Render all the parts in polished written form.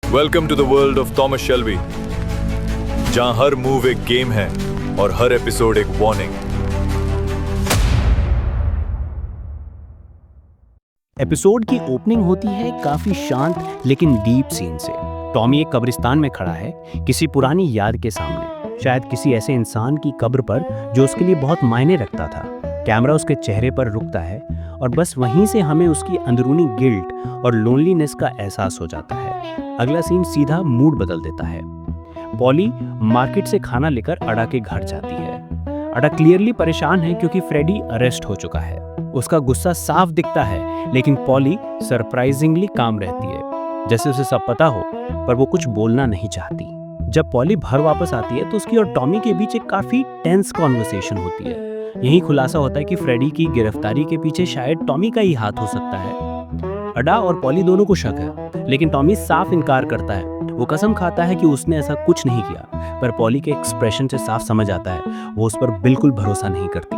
Welcome to the world of Thomas Shelby, जहां हर move एक गेम है और हर एपिसोड एक वार्निंग। एपिसोड की ओपनिंग होती है काफी शांत लेकिन डीप सीन से। टॉमी एक कब्रिस्तान में खड़ा है, किसी पुरानी याद के सामने, शायद किसी ऐसे इंसान की कब्र पर जो उसके लिए बहुत मायने रखता था। कैमरा उसके चेहरे पर रुकता है और बस वहीं से हमें उसकी अंदरूनी गिल्ट और लोनलीनेस का एहसास हो जाता है। अगला सीन सीधा मूड बदल देता है। पॉली मार्केट से खाना लेकर अडा के घर जाती है। अडा क्लियरली परेशान है क्योंकि फ्रेडी अरेस्ट हो चुका है। उसका गुस्सा साफ दिखता है, लेकिन पॉली सरप्राइजिंगली काम रहती है, जैसे उसे सब पता हो, पर वो कुछ बोलना नहीं चाहती। जब पॉली घर वापस आती है तो उसकी और टॉमी के बीच एक काफी टेंस कॉन्वर्सेशन होती है। यही खुलासा होता है कि फ्रेडी की गिरफ्तारी के पीछे शायद टॉमी का ही हाथ हो सकता है। अडा और पॉली दोनों को शक है, लेकिन टॉमी साफ इनकार करता है। वो कसम खाता है कि उसने ऐसा कुछ नहीं किया, पर पॉली के एक्सप्रेशन से साफ समझ आता है वो उस पर बिल्कुल भरोसा नहीं करती।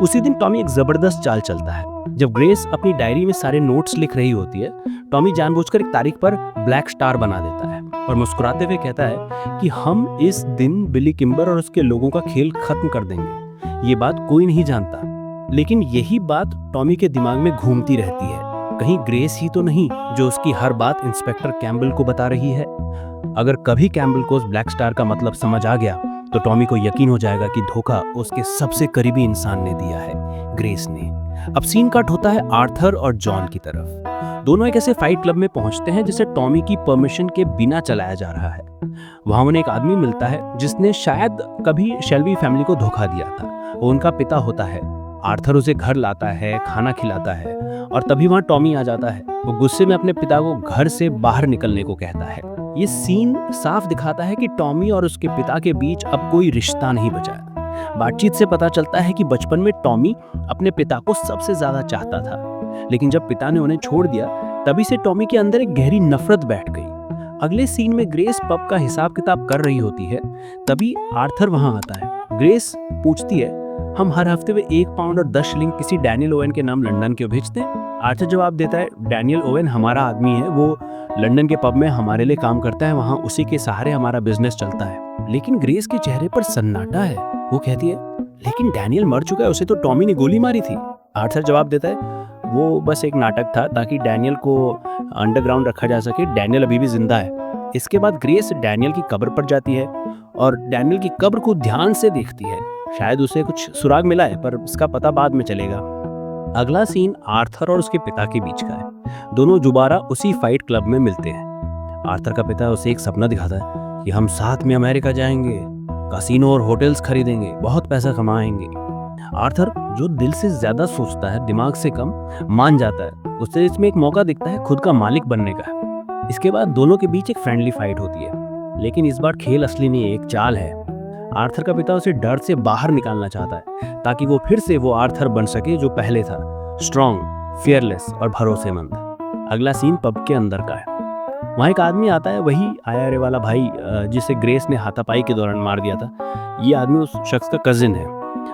उसी दिन टॉमी एक जबरदस्त चाल चलता है। जब ग्रेस अपनी डायरी में सारे नोट्स लिख रही होती है, टॉमी जानबूझकर एक तारीख पर ब्लैक स्टार बना देता है और मुस्कुराते हुए कहता है कि हम इस दिन बिली किम्बर और उसके लोगों का खेल खत्म कर देंगे। ये बात कोई नहीं जानता, लेकिन यही बात टॉमी के दिमाग में घूमती रहती है। कहीं ग्रेस ही तो नहीं जो उसकी हर बात इंस्पेक्टर कैम्बल को बता रही है। अगर कभी कैम्बल को उस ब्लैक स्टार का मतलब समझ आ गया तो टॉमी को यकीन हो जाएगा कि धोखा उसके सबसे करीबी इंसान ने दिया है, ग्रेस ने। अब सीन कट होता है आर्थर और जॉन की तरफ। दोनों एक ऐसे फाइट क्लब में पहुंचते हैं जिसे टॉमी की परमिशन के बिना चलाया जा रहा है। वहां उन्हें एक आदमी मिलता है जिसने शायद कभी शेल्बी फैमिली को धोखा दिया था। वो उनका पिता होता है। आर्थर उसे घर लाता है, खाना खिलाता है, और तभी वहां टॉमी आ जाता है। वो गुस्से में अपने पिता को घर से बाहर निकलने को कहता है। ये सीन साफ दिखाता है कि टॉमी और उसके पिता के बीच अब कोई रिश्ता नहीं बचा है। बातचीत से पता चलता है कि बचपन में टॉमी अपने पिता को सबसे ज्यादा चाहता था, लेकिन जब पिता ने उन्हें छोड़ दिया तभी से टॉमी के अंदर एक गहरी नफरत बैठ गई। अगले सीन में ग्रेस पब का हिसाब किताब कर रही होती है, तभी आर्थर वहां आता है। ग्रेस पूछती है, हम हर हफ्ते में 1 पाउंड और 10 शिलिंग किसी डैनियल ओवेन के नाम लंदन क्यों भेजते हैं? आर्थर जवाब देता है, डैनियल ओवेन हमारा आदमी है, वो लंदन के पब में हमारे लिए काम करता है, वहाँ उसी के सहारे हमारा बिजनेस चलता है। लेकिन ग्रेस के चेहरे पर सन्नाटा है। वो कहती है, लेकिन डैनियल मर चुका है, उसे तो टॉमी ने गोली मारी थी। आर्थर जवाब देता है, वो बस एक नाटक था ताकि डैनियल को अंडरग्राउंड रखा जा सके, डैनियल अभी भी जिंदा है। इसके बाद ग्रेस डैनियल की कब्र पर जाती है और डैनियल की कब्र को ध्यान से देखती है। शायद उसे कुछ सुराग मिला है, पर इसका पता बाद में चलेगा। अगला सीन आर्थर और उसके पिता के बीच का है। दोनों दोबारा उसी फाइट क्लब में मिलते हैं। आर्थर का पिता उसे एक सपना दिखाता है कि हम साथ में अमेरिका जाएंगे, कैसीनो और होटल्स खरीदेंगे, बहुत पैसा कमाएंगे। आर्थर, जो दिल से ज्यादा सोचता है दिमाग से कम, मान जाता है। उसे इसमें एक मौका दिखता है खुद का मालिक बनने का। इसके बाद दोनों के बीच एक फ्रेंडली फाइट होती है, लेकिन इस बार खेल असली नहीं, एक चाल है। आर्थर का पिता उसे डर से बाहर निकालना चाहता है ताकि वो फिर से वो आर्थर बन सके जो पहले था, स्ट्रॉन्ग, फियरलेस और भरोसेमंद। अगला सीन पब के अंदर का है। वहाँ एक आदमी आता है, वही आईआरए वाला भाई जिसे ग्रेस ने हाथापाई के दौरान मार दिया था। ये आदमी उस शख्स का कजिन है।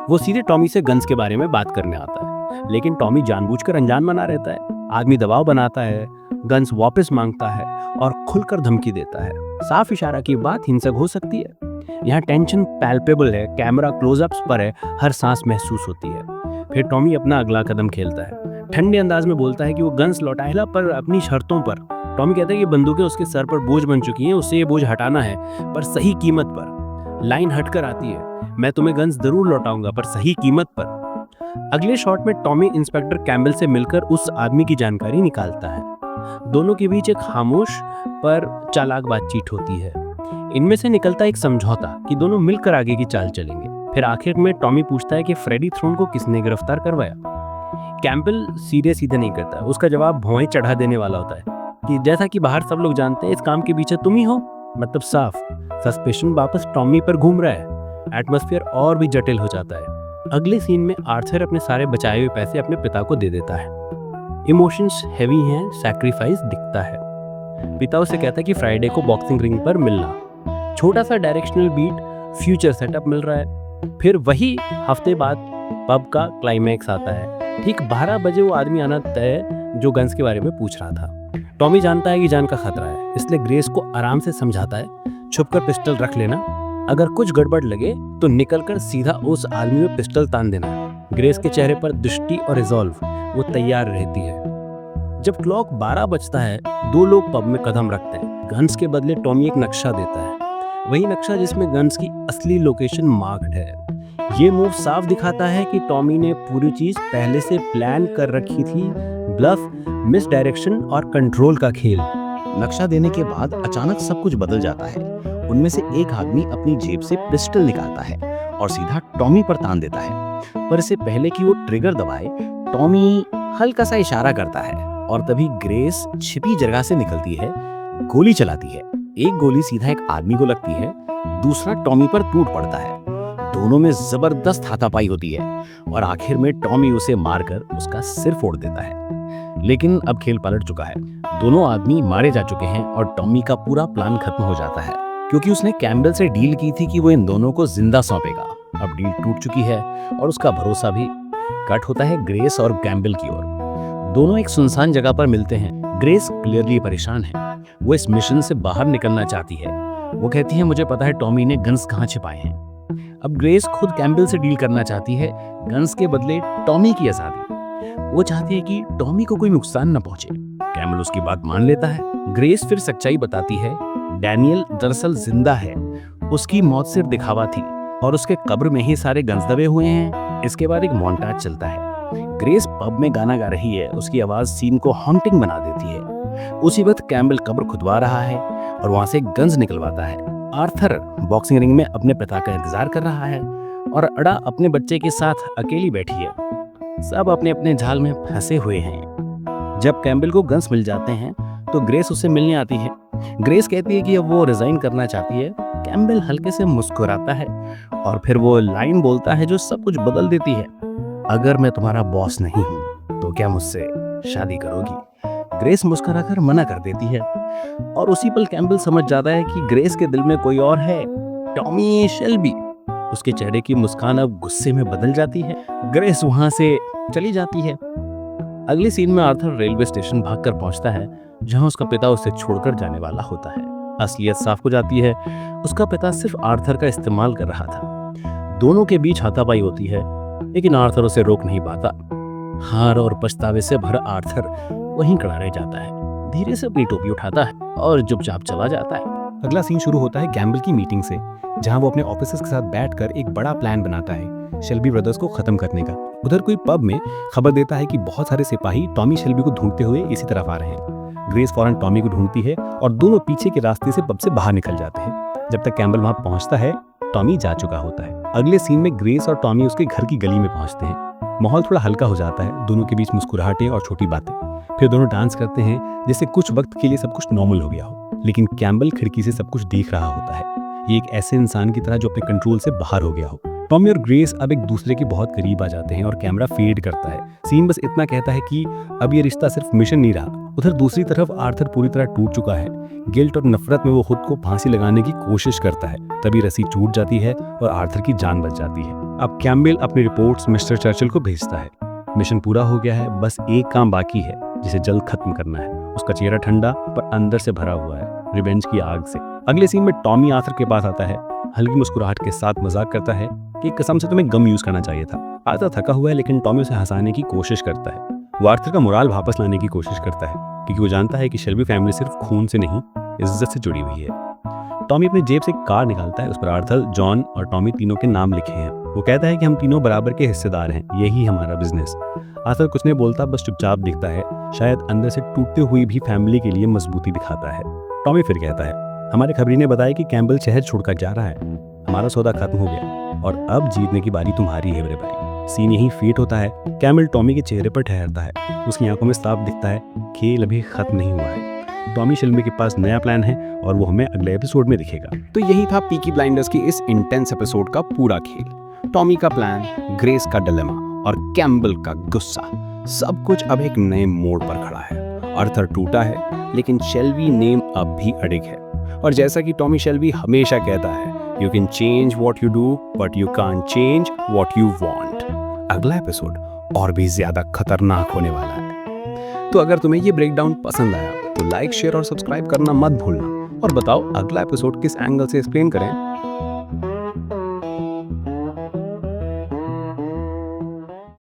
वो सीधे टॉमी से गन्स के बारे में बात करने आता है, लेकिन टॉमी जानबूझकर अनजान बना रहता है। आदमी दबाव बनाता है, गन्स वापस मांगता है और खुलकर धमकी देता है। साफ इशारा की बात हिंसक हो सकती है। यहाँ टेंशन पैल्पेबल है, कैमरा क्लोजअप्स पर है, हर सांस महसूस होती है। फिर टॉमी अपना अगला कदम खेलता है। ठंडे अंदाज में बोलता है कि वो गन्स लौटाएगा, पर अपनी शर्तों पर। टॉमी कहता है कि बंदूकें उसके सर पर बोझ बन चुकी हैं, उससे ये बोझ हटाना है, पर सही कीमत पर। लाइन हटकर आती है, मैं तुम्हें गन्स जरूर लौटाऊंगा, पर सही कीमत पर। अगले शॉट में टॉमी इंस्पेक्टर कैम्बल से मिलकर उस आदमी की जानकारी निकालता है। दोनों के बीच एक खामोश पर चालाक बातचीत होती है। इनमें से निकलता एक समझौता कि दोनों मिलकर आगे की चाल चलेंगे। फिर आखिर में टॉमी पूछता है कि फ्रेडी थ्रोन को किसने गिरफ्तार करवाया। कैम्पबल सीधे नहीं करता, उसका जवाब भौएं चढ़ा देने वाला होता है कि जैसा कि बाहर सब लोग जानते हैं, इस काम के पीछे तुम ही हो। मतलब साफ सस्पेशन वापस टॉमी पर घूम रहा है। एटमॉस्फेयर और भी जटिल हो जाता है। अगले सीन में आर्थर अपने सारे बचाए हुए पैसे अपने पिता को दे देता है। इमोशंस हैवी हैं, सैक्रिफाइस दिखता है। पिता उसे कहता है कि फ्राइडे को बॉक्सिंग रिंग पर मिलना। छोटा सा डायरेक्शनल बीट, फ्यूचर सेटअप मिल रहा है। फिर वही हफ्ते बाद पब का क्लाइमैक्स आता है। ठीक 12 बजे वो आदमी आना तय जो गन्स के बारे में पूछ रहा था। टॉमी जानता है कि जान का खतरा है, इसलिए ग्रेस को आराम से समझाता है, छुपकर पिस्टल रख लेना, अगर कुछ गड़बड़ लगे तो निकलकर सीधा उस आदमी में पिस्टल तान देना। ग्रेस के चेहरे पर दृष्टि और रिजॉल्व, वो तैयार रहती है। जब क्लॉक 12 बजता है, दो लोग पब में कदम रखते हैं। गन्स के बदले टॉमी एक नक्शा देता है, वही नक्शा जिसमें गन्स की असली लोकेशन मार्क्ड है। ये मूव साफ दिखाता है कि टॉमी ने पूरी चीज पहले से प्लान कर रखी थी। ब्लफ, मिस डायरेक्शन और कंट्रोल का खेल। नक्शा देने के बाद अचानक सब कुछ बदल जाता है। उनमें से एक आदमी अपनी जेब से पिस्टल निकालता है और सीधा टॉमी पर तान देता है। पर इससे पहले कि वो ट्रिगर दबाए, टॉमी हल्का सा इशारा करता है और तभी ग्रेस छिपी जगह से निकलती है, गोली चलाती है। एक गोली सीधा एक आदमी को लगती है, दूसरा टॉमी पर टूट पड़ता है। दोनों में जबरदस्त हाथापाई होती है और आखिर में टॉमी उसे मारकर उसका सिर फोड़ देता है। लेकिन अब खेल पलट चुका है, दोनों आदमी मारे जा चुके हैं और टॉमी का पूरा प्लान खत्म हो जाता है, क्योंकि उसने कैम्बल से डील की थी कि वो इन दोनों को जिंदा सौंपेगा। अब डील टूट चुकी है और उसका भरोसा भी। कट होता है ग्रेस और कैम्बल की ओर। दोनों एक सुनसान जगह पर मिलते हैं। ग्रेस क्लियरली परेशान है, वो इस मिशन से बाहर निकलना चाहती है। वो कहती है, मुझे पता है टॉमी ने गन्स कहाँ छिपाए हैं। अब ग्रेस खुद कैम्बल से डील करना चाहती है, गन्स के बदले टॉमी की आजादी। वो चाहती है कि टॉमी को कोई नुकसान न पहुंचे। कैम्बल उसकी बात मान लेता है। ग्रेस फिर सच्चाई बताती है, डैनियल दरअसल जिंदा है, उसकी मौत सिर्फ दिखावा थी और उसके कब्र में ही सारे गन्स दबे हुए हैं। इसके बाद एक मोन्टाज चलता है। ग्रेस पब में गाना गा रही है, उसकी आवाज सीन को हॉन्टिंग बना देती है। उसी वक्त कैम्बल कब्र खुदवा रहा है और वहां से गन्स निकलवाता है। आर्थर बॉक्सिंग रिंग में अपने पिता का इंतजार कर रहा है और अड़ा अपने बच्चे के साथ अकेली बैठी है। सब अपने अपने जाल में फंसे हुए हैं। जब कैम्बल को गन्स मिल जाते हैं तो ग्रेस उससे मिलने आती है। ग्रेस कहती है कि अब वो रिजाइन करना चाहती है। कैम्बल हल्के से मुस्कुराता है और फिर वो लाइन बोलता है जो सब कुछ बदल देती है, अगर मैं तुम्हारा बॉस नहीं हूं तो क्या मुझसे शादी करोगी? ग्रेस मुस्कुराकर मना कर देती है और उसी पल कैम्बल समझ जाता है कि ग्रेस के दिल में कोई और है, टॉमी शेल्बी। उसके चेहरे की मुस्कान अब गुस्से में बदल जाती है। ग्रेस वहां से चली जाती है। अगली सीन में आर्थर रेलवे स्टेशन भागकर पहुंचता है, जहां उसका पिता उसे छोड़कर जाने वाला होता है। असलियत साफ हो जाती है, उसका पिता सिर्फ आर्थर का इस्तेमाल कर रहा था। दोनों के बीच हाथापाई होती है, लेकिन आर्थर उसे रोक नहीं पाता। हार और पछतावे से भरा आर्थर वहीं खड़ा रह जाता है, धीरे से अपनी टोपी उठाता है और चुपचाप चला जाता है। अगला सीन शुरू होता है कैम्बल की मीटिंग से, जहां वो अपने ऑफिसर्स के साथ बैठकर एक बड़ा प्लान बनाता है शेल्बी ब्रदर्स को खत्म करने का। उधर कोई पब में खबर देता है कि बहुत सारे सिपाही टॉमी शेल्बी को ढूंढते हुए इसी तरफ आ रहे हैं। ग्रेस फौरन टॉमी को ढूंढती है और दोनों पीछे के रास्ते से पब से बाहर निकल जाते हैं। जब तक कैम्बल वहां पहुंचता है, टॉमी जा चुका होता है। अगले सीन में ग्रेस और टॉमी उसके घर की गली में पहुंचते हैं। माहौल थोड़ा हल्का हो जाता है, दोनों के बीच मुस्कुराहटें और छोटी बातें। फिर दोनों डांस करते हैं जैसे कुछ वक्त के लिए सब कुछ नॉर्मल हो गया हो। लेकिन कैम्बल खिड़की से सब कुछ देख रहा होता है, ये एक ऐसे इंसान की तरह जो अपने कंट्रोल से बाहर हो गया हो। टॉमी और ग्रेस अब एक दूसरे के बहुत करीब आ जाते हैं और कैमरा फेड करता है। सीन बस इतना कहता है कि अब ये रिश्ता सिर्फ मिशन नहीं रहा। उधर दूसरी तरफ आर्थर पूरी तरह टूट चुका है। गिल्ट और नफरत में वो खुद को फांसी लगाने की कोशिश करता है। तभी रस्सी टूट जाती है और आर्थर की जान बच जाती है। अब कैम्बल अपनी रिपोर्ट्स मिस्टर चर्चिल को भेजता है। मिशन पूरा हो गया है, बस एक काम बाकी है जिसे जल्द खत्म करना है। उसका चेहरा ठंडा पर अंदर से भरा हुआ है रिवेंज की आग से। अगले सीन में टॉमी आर्थर के पास आता है, हल्की मुस्कुराहट के साथ मजाक करता है कि कसम से तुम्हें गम यूज करना चाहिए था। आर्थर थका हुआ है, लेकिन टॉमी उसे हंसाने की कोशिश करता है। वो आर्थर का मोराल वापस लाने की कोशिश करता है, क्योंकि वो जानता है कि शेल्बी फैमिली सिर्फ खून से नहीं, इज्जत से जुड़ी हुई है। टॉमी अपनी जेब से एक कार्ड निकालता है, उस पर आर्थर, जॉन और टॉमी तीनों के नाम लिखे हैं। वो कहता है कि हम तीनों बराबर के हिस्सेदार हैं, यही हमारा बिजनेस। आर्थर कुछ नहीं बोलता, बस चुपचाप दिखता है, शायद अंदर से टूटते हुए भी फैमिली के लिए मजबूती दिखाता है। टॉमी फिर कहता है, हमारे खबरी ने बताया कि कैम्बल शहर छोड़कर जा रहा है, हमारा सौदा खत्म हो गया और अब जीतने की बारी तुम्हारी है मेरे भाई। सीन यही फेट होता है। कैम्बल टॉमी के चेहरे पर ठहरता है, उसकी आंखों में साफ दिखता है खेल अभी खत्म नहीं हुआ है। टॉमी शेल्बी के पास नया प्लान है और वो हमें अगले एपिसोड में दिखेगा। तो यही था पीकी ब्लाइंडर्स की इस इंटेंस एपिसोड का पूरा खेल। टॉमी का प्लान, ग्रेस का डिलेमा और कैम्बल का गुस्सा, सब कुछ अब एक नए मोड़ पर खड़ा है। आर्थर टूटा है, लेकिन शेल्बी नेम अब भी अडिग है। और जैसा कि टॉमी शेल्बी हमेशा कहता है, you can change what you do but you can't change what you want. अगला एपिसोड और भी ज्यादा खतरनाक होने वाला है। तो अगर तुम्हें ये ब्रेकडाउन पसंद आया तो लाइक, शेयर और सब्सक्राइब करना मत भूलना और बताओ अगला एपिसोड किस एंगल से एक्सप्लेन करें।